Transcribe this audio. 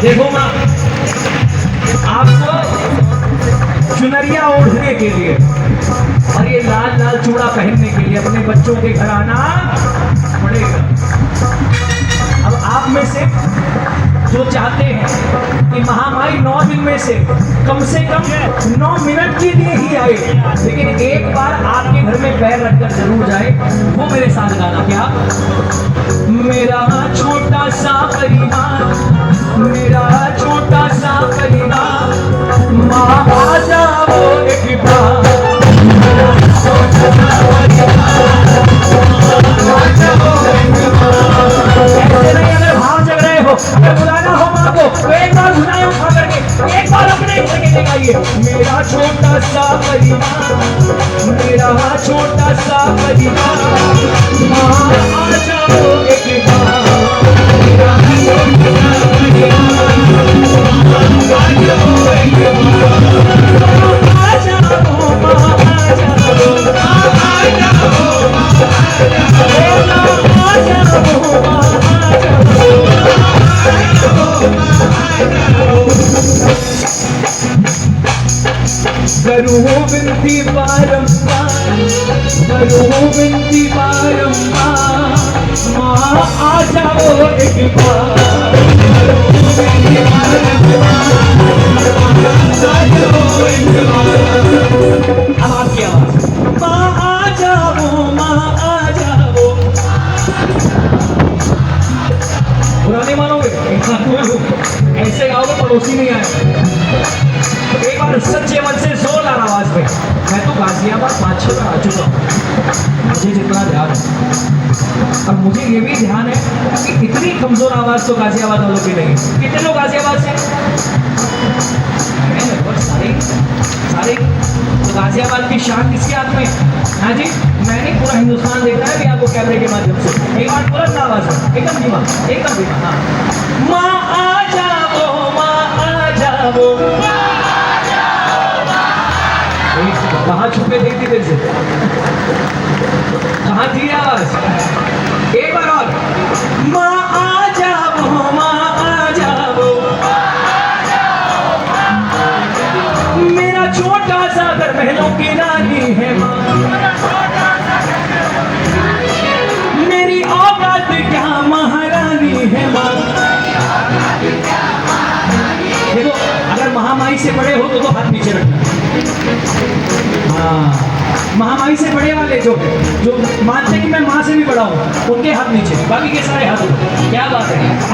देखो माँ, आपको चुनरिया ओढ़ने के लिए और ये लाल लाल चूड़ा पहनने के लिए अपने बच्चों के घर आना पड़ेगा। अब आप में से जो चाहते हैं कि महामाई 9 दिन में से कम 9 मिनट के लिए ही आए, लेकिन एक बार आपके घर में पैर रखकर जरूर जाए, वो मेरे साथ गाना। क्या? मेरा छोटा सा परिवार, मेरा छोटा सा परिवार, माँ आ जाओ एक बार, मेरा छोटा सा परिवार, आ जाओ एक बार। ऐसे नहीं, अगर भाव जग रहे हो, अगर बुलाना हो माँ को, तो एक बार बुलाए उठा करके, एक बार अपने घर के ले आइए। मेरा छोटा सा परिवार, मेरा छोटा सा परिवार, माँ आ जाओ एक बार, मेरा छोटा सा परिवार, आ जाओ एक बार, आ जाओ माँ, आ जाओ, आ जाओ, करूँ विनती बारंबार, करूँ विनती बारंबार, माँ आ जाओ एक बार, अब आपकी आवाज, माँ आ जाओ, माँ आ जाओ। बुरा नहीं मानोगे, ऐसे गाओगे पड़ोसी नहीं आए। एक बार सच्चे मन से जोरदार आवाज में, मैं तो गाजियाबाद 5-6 बार आ चुका हूँ, मुझे जितना ध्यान है, और मुझे ये भी ध्यान है कि इतनी कमजोर आवाज तो गाजियाबाद वालों की नहीं। कितने लोग गाजियाबाद से? सारे। तो गाजियाबाद की शान किसके हाथ में? हाँ जी, मैंने पूरा हिंदुस्तान देखना है भी आपको कैमरे के माध्यम से। एक बार बुलंद आवाज में, एकदम धीमा, एकदम धीमा। हाँ, माँ आ जाओ, माँ आ जाओ। कहाँ छुपे देखती देर से, कहाँ थी आवाज? एक बार और, माँ आ जाओ, माँ आ जाओ, मेरा छोटा सा घर महलों की रानी है माँ, मेरी औकात क्या महारानी है माँ। देखो, अगर महामाई से बड़े हो तो हाथ नीचे रखना। हाँ, महामाई से बड़े वाले जो मानते कि मैं माँ से भी बड़ा हूँ, उनके हाथ नीचे, बाकी के सारे हाथ ऊपर। क्या बात